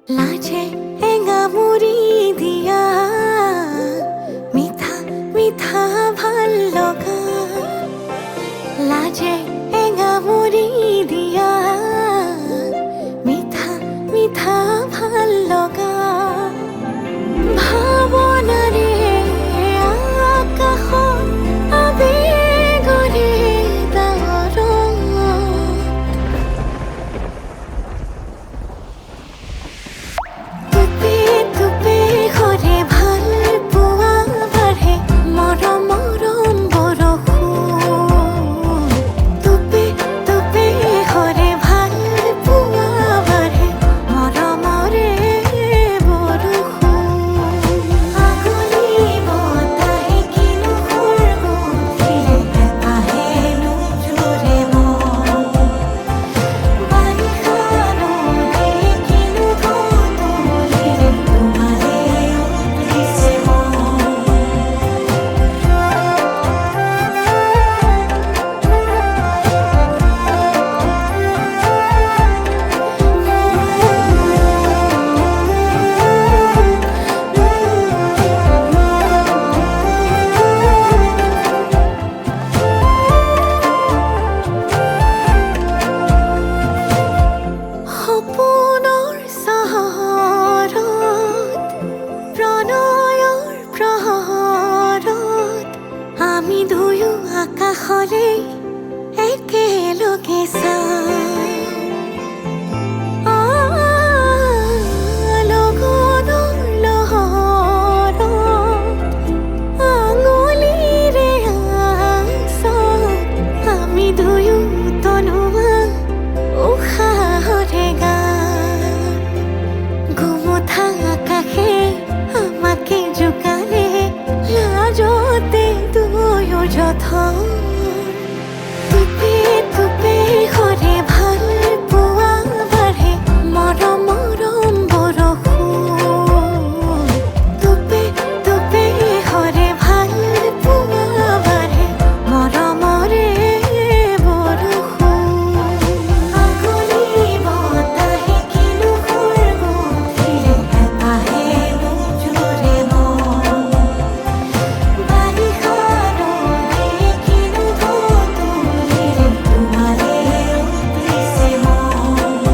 লাজে এঙা মুড়ি দিয়া মিঠা মিঠা ভাল লগা লাজে এঙা মুড়ি দিয়া মিঠা মিঠা ভাল লগা ভাৱনাৰে আকাশত আবেগৰে ডাৱৰত টুপি টুপি সৰে ভাল পোৱা বাঢ়ে মৰম মৰম বৰষুণ টুপি টুপি সৰে ভাল পোৱা বাঢ়ে মৰমৰে বৰষুণ আগলি বতাহে কিনো সুৰগুঠিলে আহে নোজোৰে মন বাৰিষা নদীয়ে কিনো ঢৌতুলিলে তোমাৰে উঠিছে সপোনৰ চহৰত প্ৰণয়ৰ প্ৰহৰত আমি দুয়ো আকাশলে একেলগে লগনৰ লহৰত আঙুলিৰে আঁচত আমি দুয়ো তনুৱা উশাহৰে গান গোমোঠা আকাশে আমাকে জোকানে লাজতে দুয়ো যথন টুপি টুপি সৰে ভাল পোৱা বাঢ়ে মৰম মৰম বৰষুণ টুপি টুপি সৰে ভাল পোৱা বাঢ়ে মৰমৰে বৰষুণ আগলি বতাহে কিনো সুৰগুঠিলে আহে নোজোৰে মন বাৰিষা নদীয়ে কিনো ঢৌতুলিলে তোমাৰে উঠিছে মন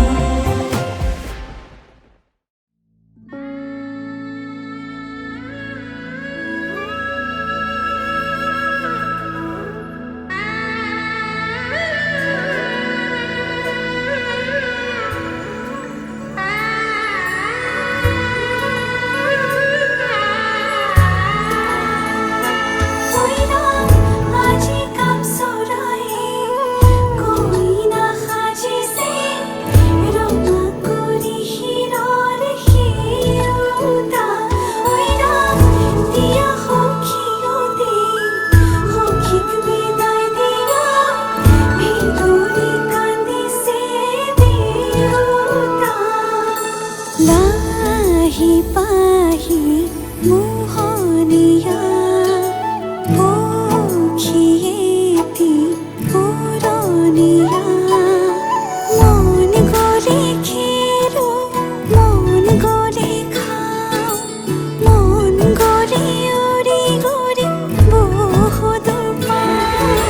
আজি কাম চৰায়ে কোই না সাজিছে ৰঙা কৰি শিৰৰ শিৰোতা দিয়া সখীয়তে সখীক বিদায় দিয়া ভিতৰি কান্দিছে দেউতা লাহি পাহি মোহনীয়া পক্ষীয়েতি পুৰণীয়া মন গ'লে খেৰো মন গ'লে খাওঁ মন গ'লে উৰি উৰি বহুদূৰ পাওঁ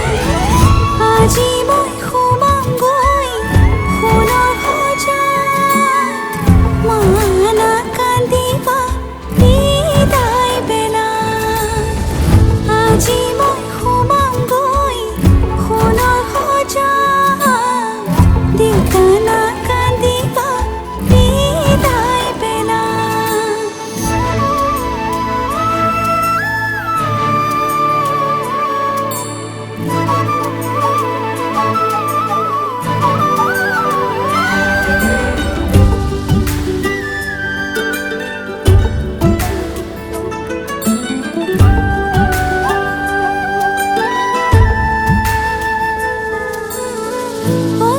আজি মই সোমামগৈ সোণৰ সজাত মানা কান্দিবা বিদায় বেলা আজি মই সোমামগৈ সোণৰ সজাত দেউতা নাকান্দিবা বিদায় বেলা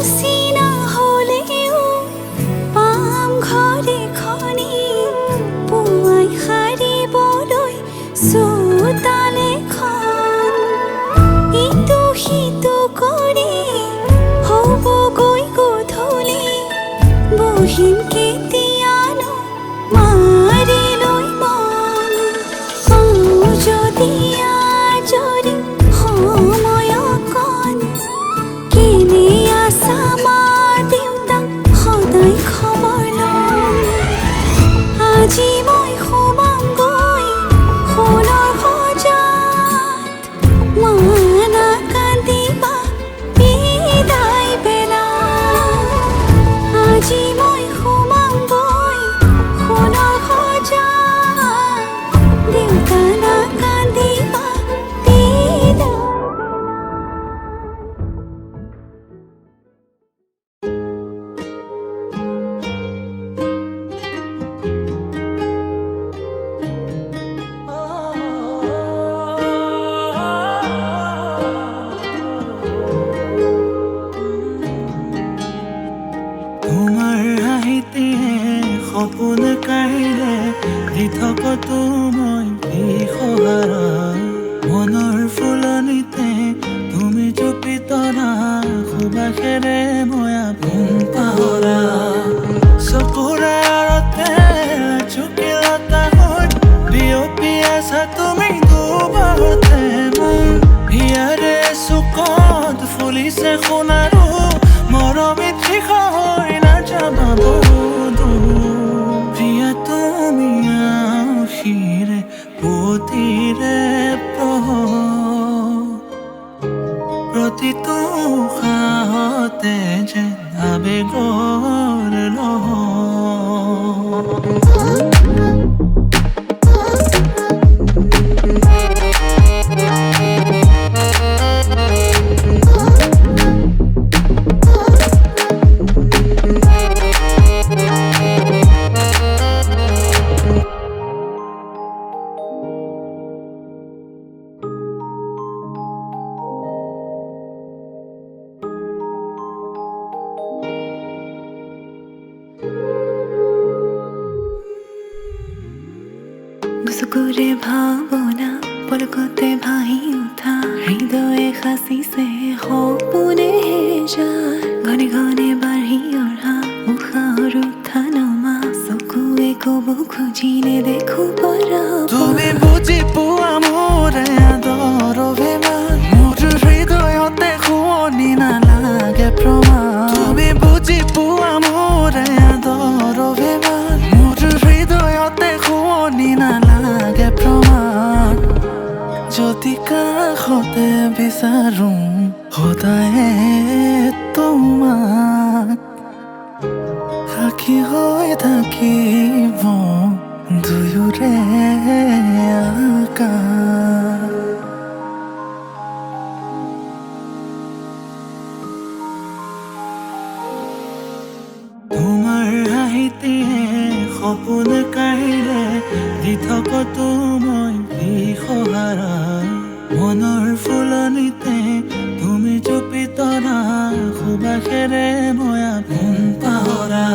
অচিনা হলেও পাম ঘৰে খনি পুৱাই সাৰিবলৈ চোতালেখন ইটো সিটো কৰি হ'বগৈ গধূলি বহিম কেতিয়ানো মাৰি লৈ মন পাওঁ যদি আজৰি সময় অকণ কেনে আছা মা দেউতাক সদায় খবৰ ল'ম আজি মই সোমামগৈ সোণৰ সজাত মা নাকান্দিবা বিদায় বেলা আজি মই সোমামগৈ সোণৰ সজাত দেউতা নাকান্দিবা বিদায় তোমাৰ হাঁহিতে সপোন কাঢ়িলে দি থাকোঁ মই বিহহাৰা মনৰ ফুলনিতে তুমি জুপি তৰা সুবাসেৰে মই আপোন পাহৰা চকুৰে আৰতে চুকিলতা হৈ বিয়পি আছা তুমি দুবাৰতে মোৰ হিয়াৰে চুকত ফুলিছে সোণাৰু মৰমে ঠিক হৈ নাযাবা বহু প্ৰিয়া তুমি আশিৰে পুতিৰে প্ৰতিটো সাহতে যে আবেগৰ চকুৰে ভাৱনা পলকতে ভাহি উঠা হৃদয়ে সাঁচিছে সপোনে যায় ঘনে ঘনে বাঢ়ি অহা উশাহৰ উঠা নমা চকুৱে ক'ব খুজিলে দেখো পৰা তুমি বুজি পোৱা মোৰ আদৰ অভিমান মোৰ হৃদয়তে শুৱনি নালাগে প্ৰমাণ তুমি বুজি পোৱা মোৰ আদৰ অভিমান মোৰ হৃদয়তে শুৱনি নালাগে প্ৰমাণ যদি কাষতে বিচাৰো সদায়ে তোমাক সাক্ষী হৈ থাকিব দুয়োৰে আকাশ তোমাৰ হাঁহিতে সপোন কাঢ়িলে দি থাকোঁ মই বিহহাৰা মনৰ ফুলনিতে তুমি জুপি তৰা সুবাসেৰে মই আপোন পাহৰা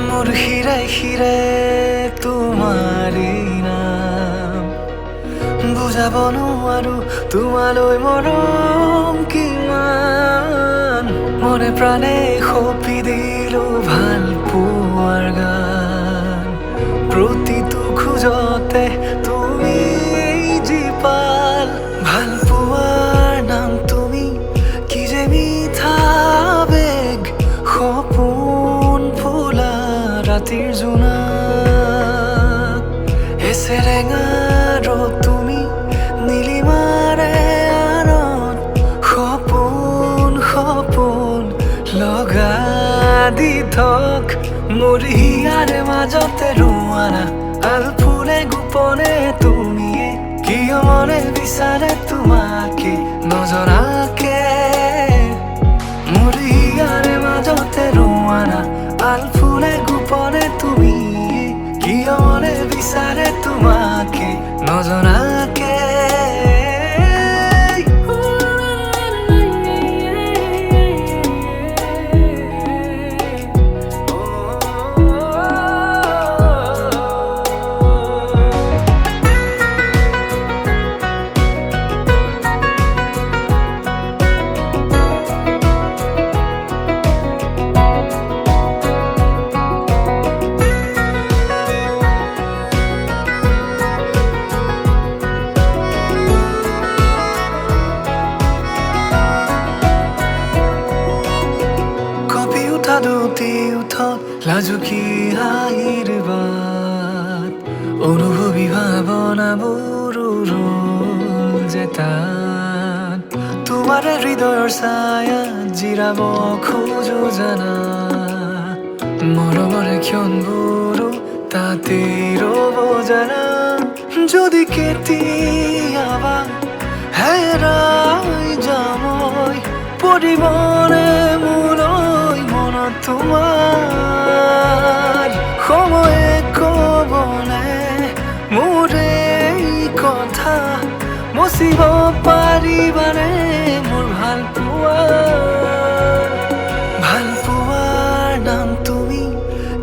মোৰ হিৰাই হিৰাই তোমাৰে নাম বুজাব নোৱাৰো তোমালৈ মৰম কিমান মনে প্ৰাণে সঁপি দিলো ভাল পোৱাৰ গান প্ৰতিটো খোজতে তুমি জীপাল ভাল পোৱাৰ নাম তুমি কি যে মিঠা বেগ সপোন ফুলা ৰাতিৰ জোনাক এছেৰেঙা ৰ'দ তুমি নীলিমাৰে আনত সপোন সপোন লগা দি থক মোৰ হিয়াৰে মাজতে ৰোৱানা আলফুলে গোপনে তুমিয়ে কিয় মনে বিচাৰে তোমাকে নজনাকে মোৰ হিয়াৰে মাজতে ৰোৱানা আলফুলে গোপনে তুমিয়ে কিয় মনে বিচাৰে তোমাকে নজনাকে লাজুকি হাঁহিৰ বাট অনুভৱী ভাৱনাবোৰ উৰুল যে তাত তোমাৰ হৃদয়ৰ ছায়াত জিৰাব খোজো জানা মৰমৰ ক্ষণবোৰো তাতে ৰ'ব জানা যদি কেতিয়াবা হেৰাই যামই পৰিবনে মোলৈ মনত তোমাৰ সময়ে ক'বনে মোৰ এই কথা মচিব পাৰিবানে মোৰ ভালপোৱাৰ নাম তুমি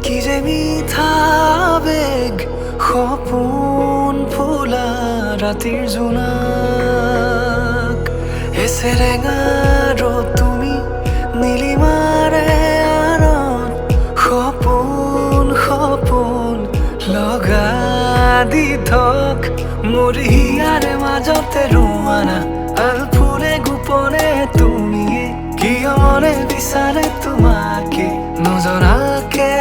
কি যে মিঠা বেগ সপোন ফুলা ৰাতিৰ জোনাক এছেৰেঙা ৰ'দ তুমি নীলিমাৰে সপোন লগা দি থক মোৰ হিয়াৰে মাজতে ৰোৱানা আলফুলে গোপনে তুমিয়ে কিয় মনে বিচাৰে তোমাকে নজনাকে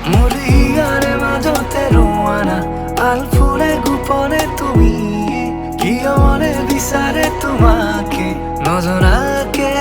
মোৰ হিয়াৰে মাজতে ৰোৱানা আলফুলে গোপনে তুমিয়ে কিয় মনে বিচাৰে তোমাকে নজনাকে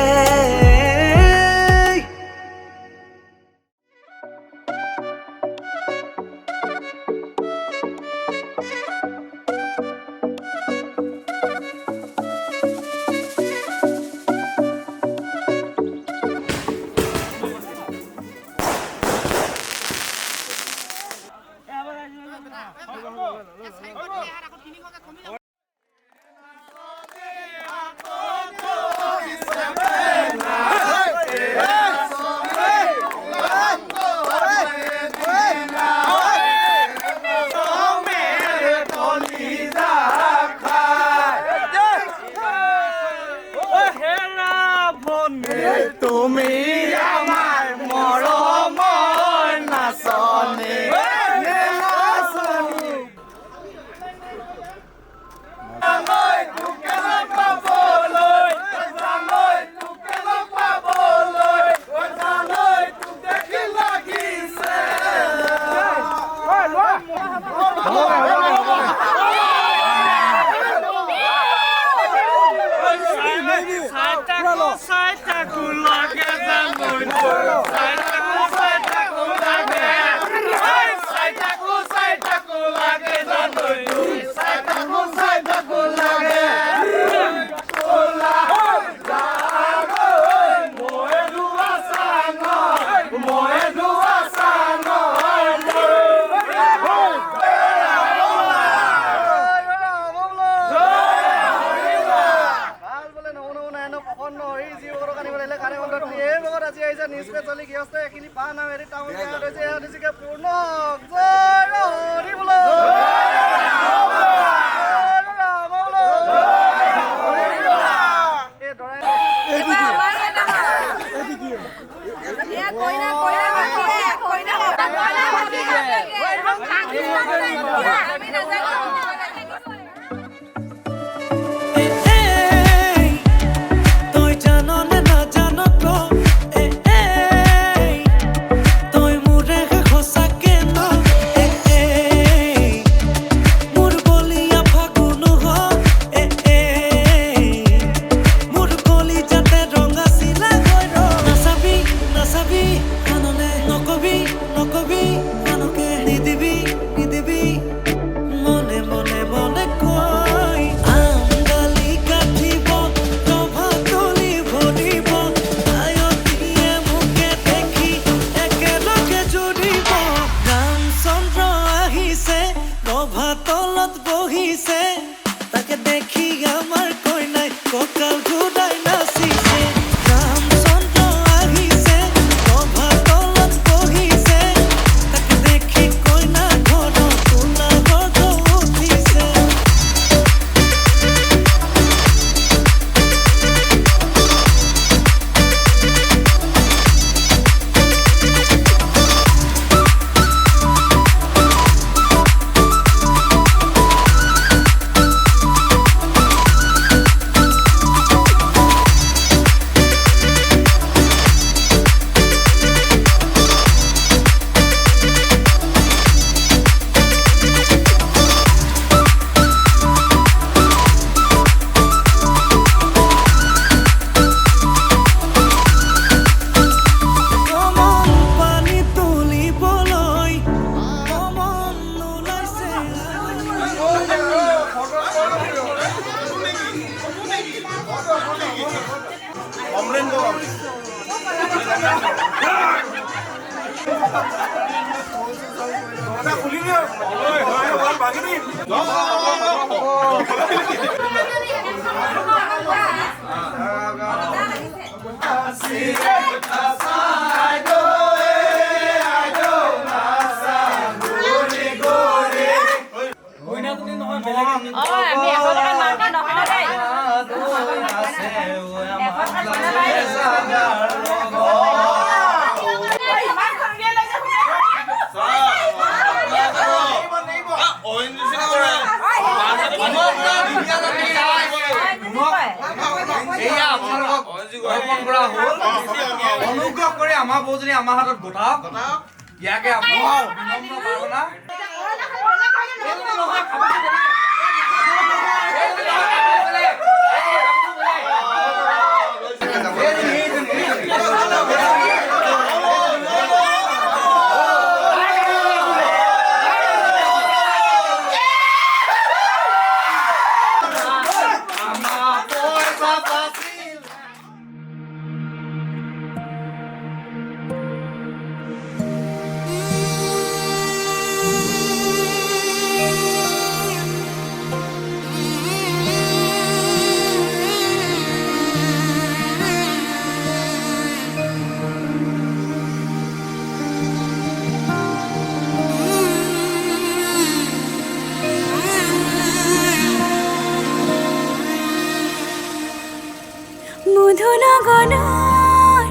তুমি আমাৰ মৰমৰ নাচনী নিষ্পেচালি গৃহস্থ এখিনি পা নাম এৰি টাউন হৈছে পূৰ্ণ জয় হৰি বোলো be অনুগ্ৰহ কৰি আমাৰ বৌজনী আমাৰ হাতত গোটাওক ইয়াকে আপোনাৰ বিনম্ৰ প্ৰাৰ্থনা মধুনগনৰ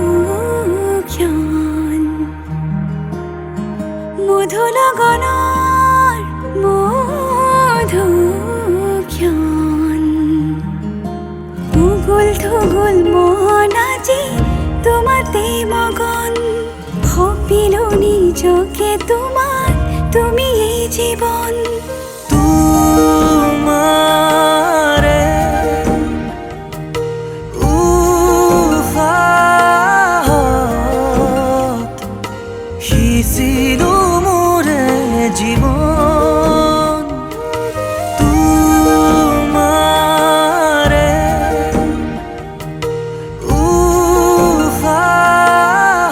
মধুক্ষণ মধুনগনৰ মধুক্ষণ উগুল থুগুল মন আজি তোমাতে মগন সপিলো নিজকে তোমাৰ তুমি এই জীবন তোমাৰে সিঁচিলো মোৰে জীৱন তোমাৰে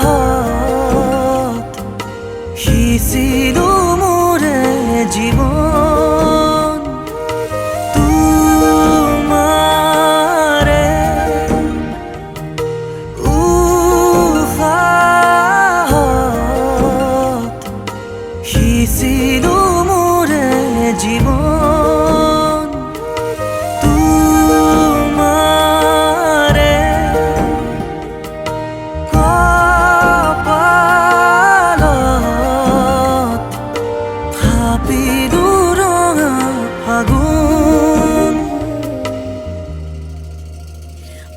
উশাহত সিঁচিলো মোৰে জীৱন তোমাৰে সিঁচিলো মোৰে জীৱন তোমাৰে কপালত থাপিলো ৰঙা ফাগুন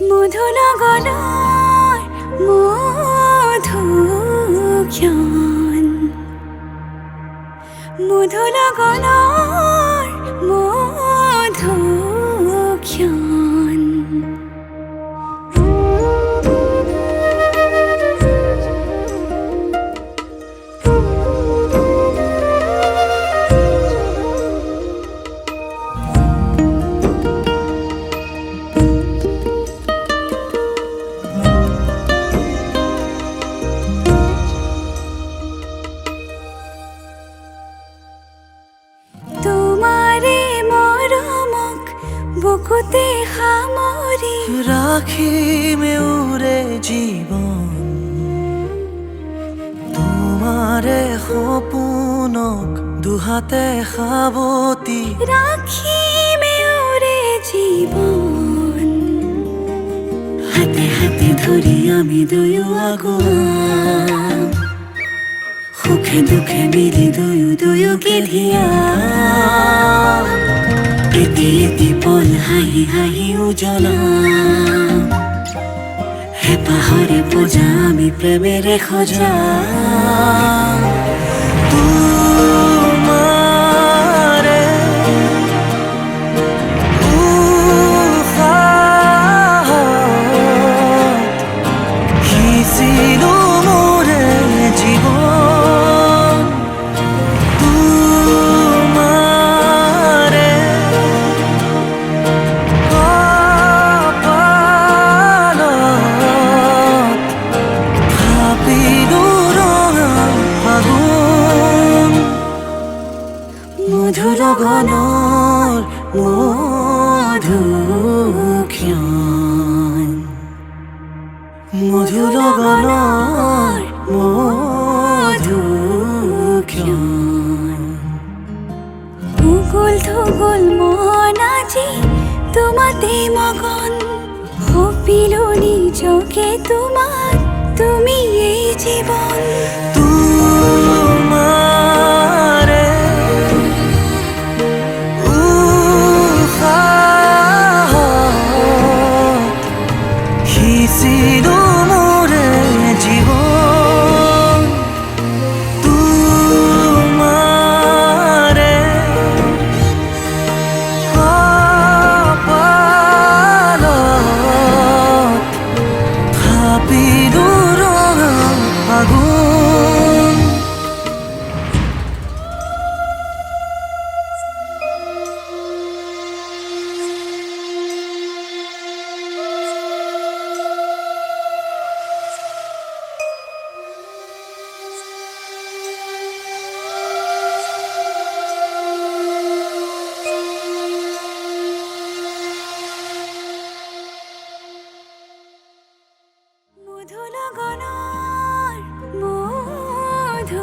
মধুনগৰৰ মধুক্ষণ মধুনগৰৰ মধুক্ষণ তোমাৰে মৰমক বুকুতে সামৰি ৰাখিমে উৰে জীৱন তোমাৰে সপোনক দুহাতে সাৱতি ৰাখিমে উৰে জীৱন হাতে হাতে ধৰি আমি দুয়ো আগুৱাম সুখে দুখে মিলি দুয়োকে ধিয়া এটি এটি পল হাঁহি হাঁহি উজ্বলাম হেঁপাহৰে পূজা আমি প্ৰেমেৰে সজাম তোমাৰে উশাহত সিঁচিলো মোৰে জীৱন তোমাৰে কপালত লগনৰ মধুক্ষণ মধু লগনৰ মধুক্ষণ উগুল থুগুল মন আজি তোমাতে মগন সপিলো নিজকে তোমাক তুমি এই জীৱন তোমাৰে উশাহত সিঁচিলো মোৰে জীৱন তোমাৰে কপালত থাপিলো ৰঙা আগুন মধু লগনৰ মধুক্ষণ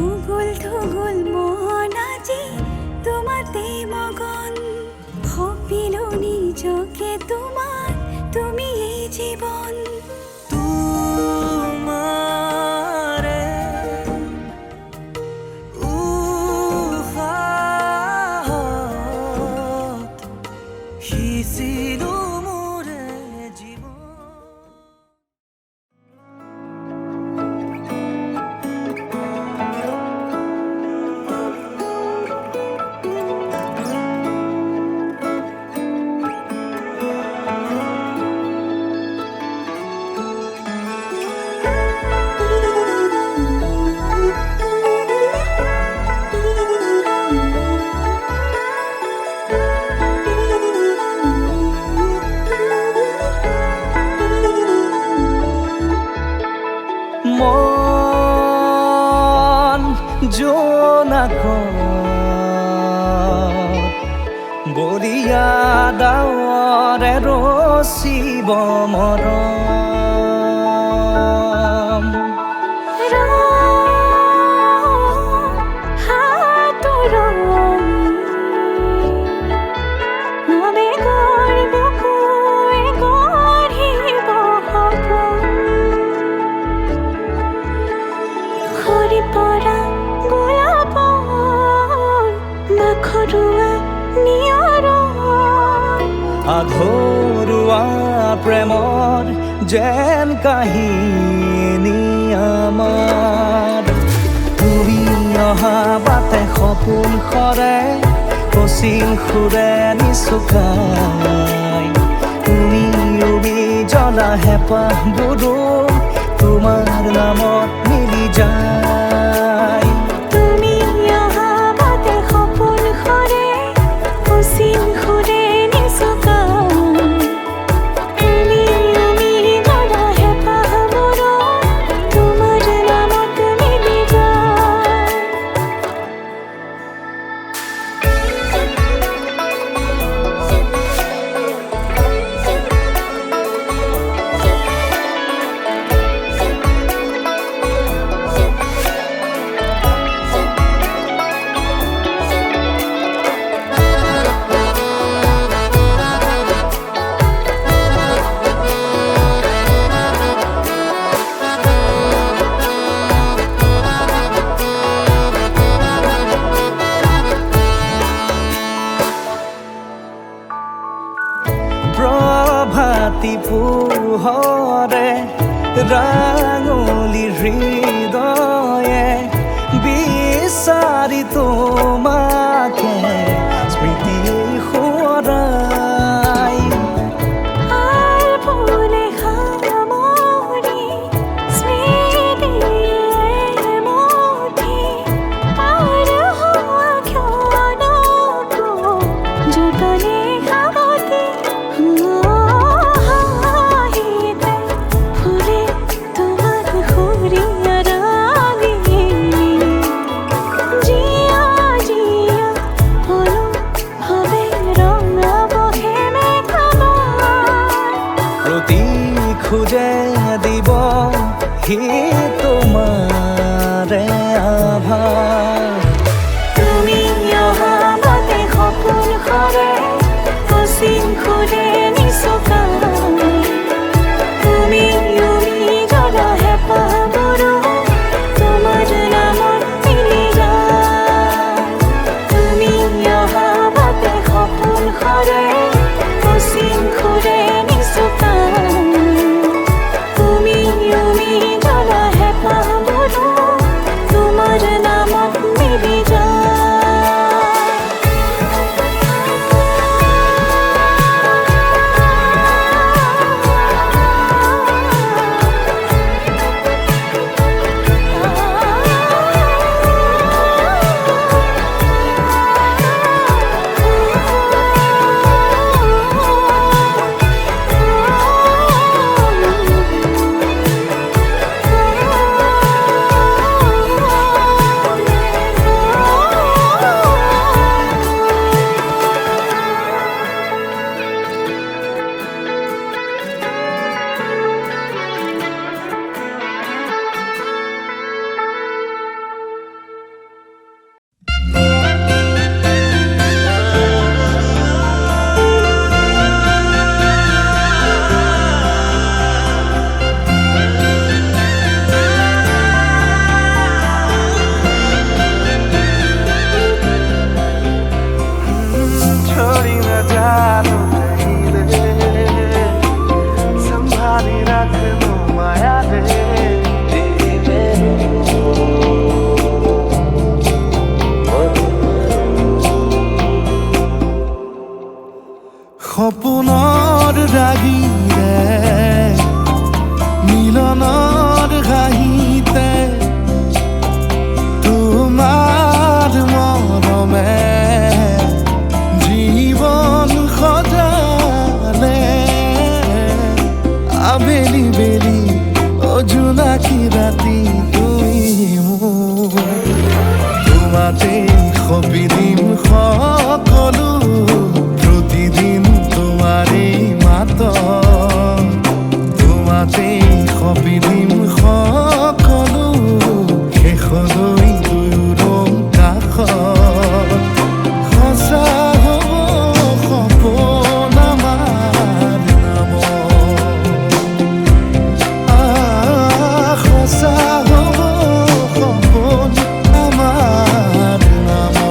উগুল থুগুল মন আজি তোমাতে মগন সপিলো নিজকে তোমাক তুমি এই জীৱন তোমাৰে উশাহত সিঁচিলো মোৰে জীৱন মন জোনাকত বৰিয়া ডাৱৰে ৰচিব মৰম আধৰুৱা প্ৰেমৰ যেন কাহিনী আমাৰ তুমি অহা বাটে সপোন সৰে কচিল সুৰে নিচুকাই তুমি উবি জ্বলা হেঁপাহবোৰো তোমাৰ নামত মিলি যায় তুমি অহা বাটে সপোন সৰে কচিল সুৰে প্ৰভাতী পোহৰে ৰাঙলী হৃদয়ে বিচাৰি তোমাকে স্মৃতি সোঁৱৰাই খোজে দিব সি তোমাৰে আভাস তুমি অহা বাটে সপোন সৰে অচিন খুদে নিচুকা তুমি জ্বলা হেঁপাহবোৰো তোমাৰ নামত মিলি যায় তুমি অহা বাটে সপোন সৰে অচিন খুদে নিচুকা তুমি জ্বলা হেঁপাহবোৰো তোমাৰ নামত মিলি যায় छोड़ी न जानो कहीं रे संभाली रख लो माया रे সপোনৰ ৰাগিৰে মিলনৰ ঘাঁহিতে তোমাৰ মৰমে জীবন সজালে আবেলি বেলি অজোনাকি ৰাতি তুমি মোৰ তোমাতে সপি দিম সকলো প্ৰতিদিন তোমাৰেই মাত তোমাতে সপি দিম সকলো শেষলৈ দুয়োৰং কাষত সঁচা হ'ব সপোন আমাৰ নামত সঁচা হ'ব সপোন আমাৰ নামত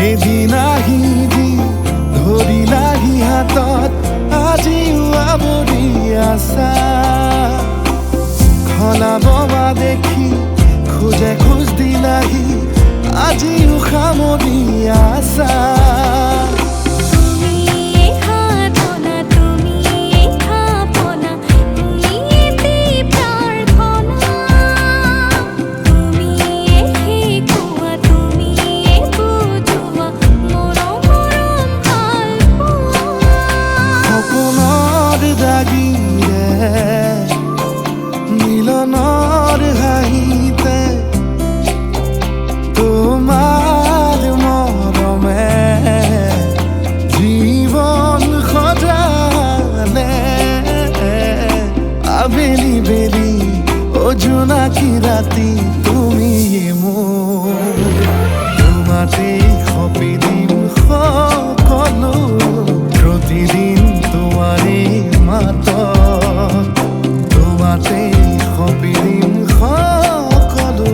এদিন আহি যি ধৰিলাহি হাতত আজিও আৱৰি আছা খলাববা দেখি খোজে খোজ দিলাহি আজিও সামৰি আছা মিলনৰ হাঁহিতে তোমাৰ মৰমে জীৱন সজালে আবেলি বেলি অজোনাকি ৰাতি তুমি মোৰ তোমাতে সপি দিম সকলো প্ৰতিদিন তোমাৰেই মাত তোমাতে সপি দিম সকলো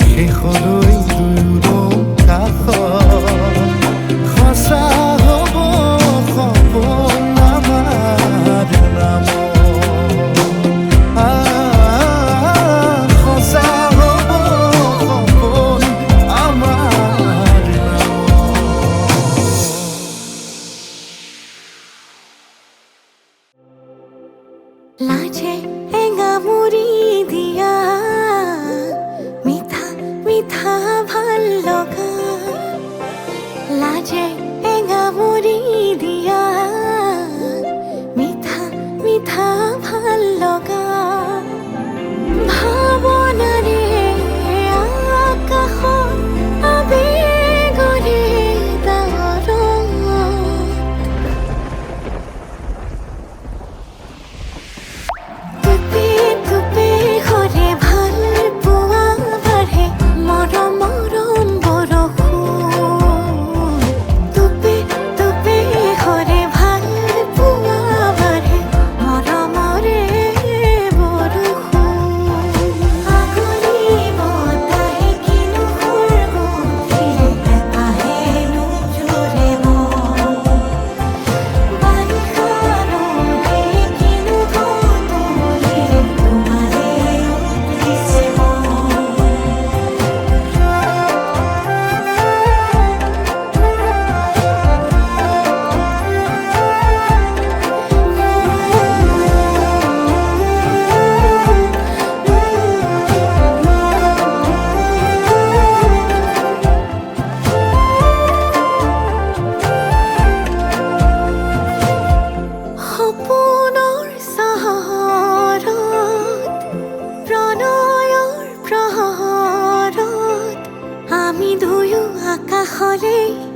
শেষলৈ দুয়োৰং কাষত সঁচা হ'ব সপোন আমাৰ নামত সঁচা হ'ব মিঠা ভাল লগা লাজে এঙামুৰি দিয়া মিঠা মিঠা ভাল লগা ভাৱনাৰে আকাশত আবেগৰে ডাৱৰত টুপি টুপি সৰে ভাল পোৱা বাঢ়ে মৰম মৰম বৰষুণ টুপি টুপি সৰে ভাল পোৱা বাঢ়ে মৰমৰে বৰষুণ আগলি বতাহে কিনো সুৰগুঠিলে হেঁপাহে নোজোৰে মন বাৰিষা ৰ'দে কিনো ঢৌতুলিলে তোমাৰে উঠিছে সপোনৰ চহৰত প্ৰণয়ৰ প্ৰহৰত আমি দুয়ো আকাশলৈ